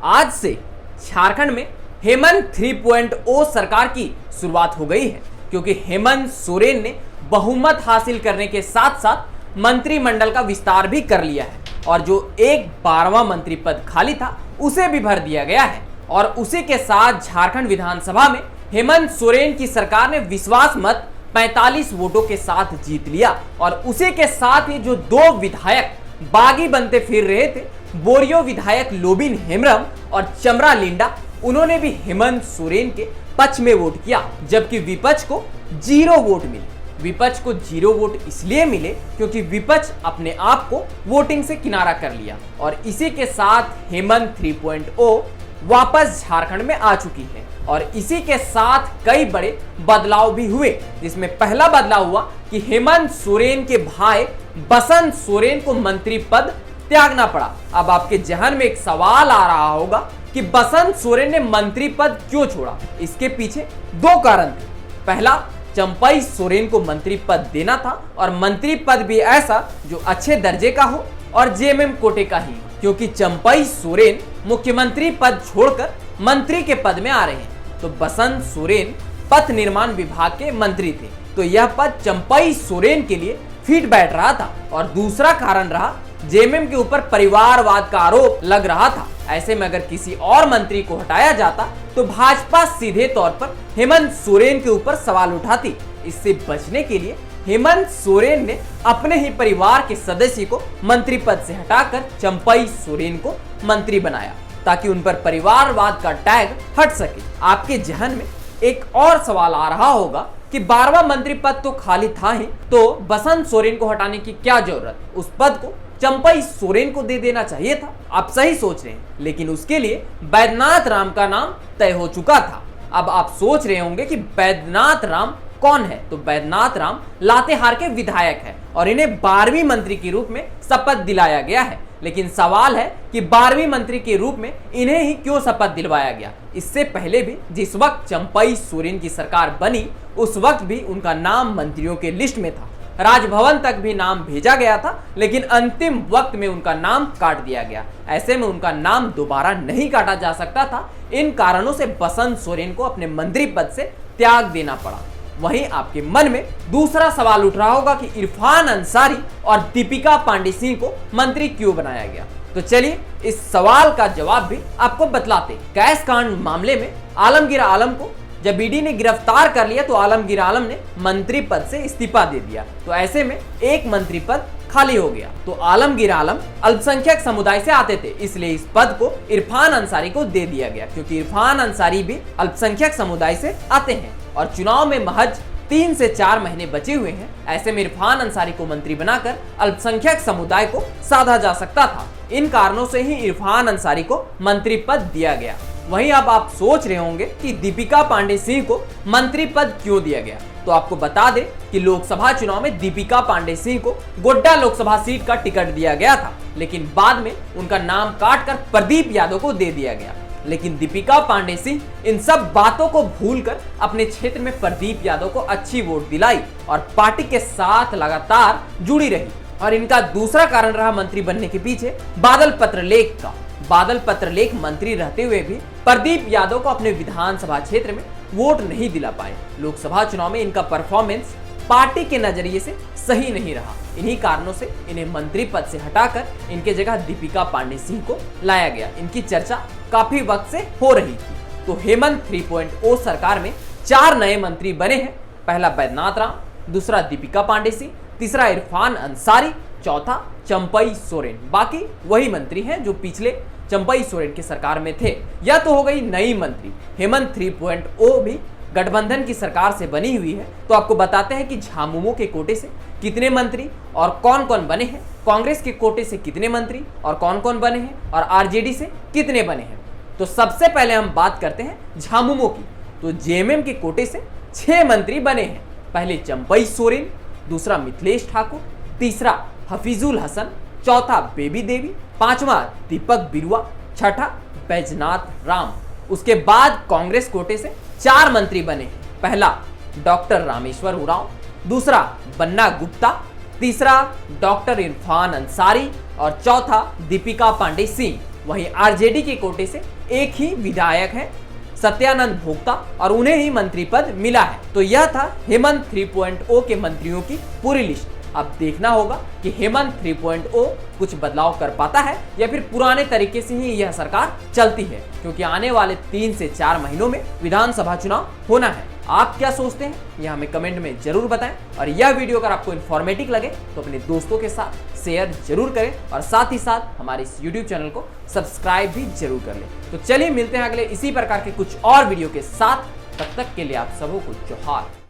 आज से झारखंड में हेमंत 3.0 सरकार की शुरुआत हो गई है, क्योंकि हेमंत सोरेन ने बहुमत हासिल करने के साथ साथ मंत्रिमंडल का विस्तार भी कर लिया है और जो एक 12वां मंत्री पद खाली था उसे भी भर दिया गया है। और उसी के साथ झारखंड विधानसभा में हेमंत सोरेन की सरकार ने विश्वास मत 45 वोटों के साथ जीत लिया और उसी के साथ ही जो दो विधायक बागी बनते फिर रहे थे, बोरियो विधायक लोबिन हेम्ब्रम और चमरा लिंडा, उन्होंने भी हेमंत सोरेन के पक्ष में वोट किया, जबकि विपक्ष को 0 वोट मिले। विपक्ष को 0 वोट इसलिए मिले क्योंकि विपक्ष अपने आप को वोटिंग से किनारा कर लिया और इसी के साथ हेमंत 3.0 वापस झारखंड में आ चुकी है। और इसी के साथ कई बड़े बदलाव भी हुए, जिसमें पहला बदलाव हुआ कि हेमंत सोरेन के भाई बसंत सोरेन को मंत्री पद त्यागना पड़ा। अब आपके जहन में एक सवाल आ रहा होगा कि बसंत सोरेन ने मंत्री पद क्यों छोड़ा। इसके पीछे 2 कारण थे। पहला, चंपई सोरेन को मंत्री पद देना था और मंत्री पद भी ऐसा जो अच्छे दर्जे का हो और जेएमएम कोटे का ही, क्योंकि चंपई सोरेन मुख्यमंत्री पद छोड़कर मंत्री के पद में आ रहे हैं। तो बसंत सोरेन पथ निर्माण विभाग के मंत्री थे, तो यह पद चंपई सोरेन के लिए फिट बैठ रहा था। और दूसरा कारण रहा, जेएमएम के ऊपर परिवारवाद का आरोप लग रहा था। ऐसे में अगर किसी और मंत्री को हटाया जाता तो भाजपा सीधे तौर पर हेमंत सोरेन के ऊपर सवाल उठाती। इससे बचने के लिए हेमंत सोरेन ने अपने ही परिवार के सदस्य को मंत्री पद से हटाकर चंपई सोरेन को मंत्री बनाया, ताकि उन पर परिवारवाद का टैग हट सके। आपके जहन में एक और सवाल आ रहा होगा कि 12वां मंत्री पद तो खाली था ही, तो बसंत सोरेन को हटाने की क्या जरूरत? उस पद को चंपई सोरेन को दे देना चाहिए था। आप सही सोच रहे हैं, लेकिन उसके लिए बैद्यनाथ राम का नाम तय हो चुका था। अब आप सोच रहे होंगे कि बैद्यनाथ राम कौन है? तो बैद्यनाथ राम लातेहार के विधायक है और इन्हें 12वीं मंत्री के रूप में शपथ दिलाया गया है। लेकिन सवाल है कि 12वीं मंत्री के रूप में इन्हें ही क्यों शपथ दिलवाया गया? इससे पहले भी जिस वक्त चंपई सोरेन की सरकार बनी, उस वक्त भी उनका नाम मंत्रियों के लिस्ट में था, राजभवन तक भी नाम भेजा गया था, लेकिन अंतिम वक्त में उनका नाम काट दिया गया। ऐसे में उनका नाम दोबारा नहीं काटा जा सकता था। इन कारणों से बसंत सोरेन को अपने मंत्री पद से त्याग देना पड़ा। वहीं आपके मन में दूसरा सवाल उठ रहा होगा कि इरफान अंसारी और दीपिका पांडे सिंह को मंत्री क्यों बनाया गया? तो चलिए इस सवाल का जवाब भी आपको बतलाते। कैश कांड मामले में आलमगीर आलम को जब ईडी ने गिरफ्तार कर लिया तो आलमगीर आलम ने मंत्री पद से इस्तीफा दे दिया। तो ऐसे में एक मंत्री पद खाली हो गया। तो आलमगीर आलम अल्पसंख्यक समुदाय से आते थे, इसलिए इस पद को इरफान अंसारी को दे दिया गया, क्योंकि इरफान अंसारी भी अल्पसंख्यक समुदाय से आते हैं और चुनाव में महज 3 से 4 महीने बचे हुए हैं। ऐसे में इरफान अंसारी को मंत्री बनाकर अल्पसंख्यक समुदाय को साधा जा सकता था। इन कारणों से ही इरफान अंसारी को मंत्री पद दिया गया। वहीं अब आप सोच रहे होंगे कि दीपिका पांडे सिंह को मंत्री पद क्यों दिया गया? तो आपको बता दें कि लोकसभा चुनाव में दीपिका पांडे सिंह को गोड्डा लोकसभा सीट का टिकट दिया गया था, लेकिन बाद में उनका नाम काटकर प्रदीप यादव को दे दिया गया। लेकिन दीपिका पांडे सिंह इन सब बातों को भूलकर अपने क्षेत्र में प्रदीप यादव को अच्छी वोट दिलाई और पार्टी के साथ लगातार जुड़ी रही। और इनका दूसरा कारण रहा मंत्री बनने के पीछे बादल पत्रलेख का। बादल पत्रलेख मंत्री रहते हुए भी प्रदीप यादव को अपने विधानसभा क्षेत्र में वोट नहीं दिला पाए। लोकसभा चुनाव में इनका परफॉर्मेंस पार्टी के नजरिए से सही नहीं रहा। इन्हीं कारणों से इन्हें मंत्री पद से हटाकर इनके जगह दीपिका पांडे सिंह को लाया गया। इनकी चर्चा काफी वक्त से हो रही थी। तो हेमंत 3.0 सरकार में 4 नए मंत्री बने हैं। पहला बैद्यनाथ राम, दूसरा दीपिका पांडे सिंह, तीसरा इरफान अंसारी, चौथा चंपई सोरेन। बाकी वही मंत्री हैं जो पिछले चंपई सोरेन की सरकार में थे। यह तो हो गई नई मंत्री। हेमंत 3.0 भी गठबंधन की सरकार से बनी हुई है। तो आपको बताते हैं कि झामुमो के कोटे से कितने मंत्री और कौन कौन बने हैं, कांग्रेस के कोटे से कितने मंत्री और कौन कौन बने हैं, और आरजेडी से कितने बने हैं। तो सबसे पहले हम बात करते हैं झामुमो की। तो जेएमएम के कोटे से 6 मंत्री बने हैं। पहले चंपई सोरेन, दूसरा मिथिलेश ठाकुर, तीसरा हफीजुल हसन, चौथा बेबी देवी, पांचवा दीपक बिरुआ, छठा बैजनाथ राम। उसके बाद कांग्रेस कोटे से 4 मंत्री बने हैं। पहला डॉक्टर रामेश्वर उरांव, दूसरा बन्ना गुप्ता, तीसरा डॉक्टर इरफान अंसारी और चौथा दीपिका पांडे सिंह। वहीं आरजेडी के कोटे से एक ही विधायक है, सत्यानंद भोक्ता, और उन्हें ही मंत्री पद मिला है। तो यह था हेमंत 3.0 के मंत्रियों की पूरी लिस्ट। अब देखना होगा कि हेमंत 3.0 कुछ बदलाव कर पाता है या फिर पुराने तरीके से ही यह सरकार चलती है, क्योंकि आने वाले 3 से 4 महीनों में विधानसभा चुनाव होना है। आप क्या सोचते हैं यह हमें कमेंट में जरूर बताएं, और यह वीडियो अगर आपको इन्फॉर्मेटिव लगे तो अपने दोस्तों के साथ शेयर जरूर करें, और साथ ही साथ हमारे इस यूट्यूब चैनल को सब्सक्राइब भी जरूर कर लें। तो चलिए मिलते हैं अगले इसी प्रकार के कुछ और वीडियो के साथ। तब तक के लिए आप सबों को जोहार।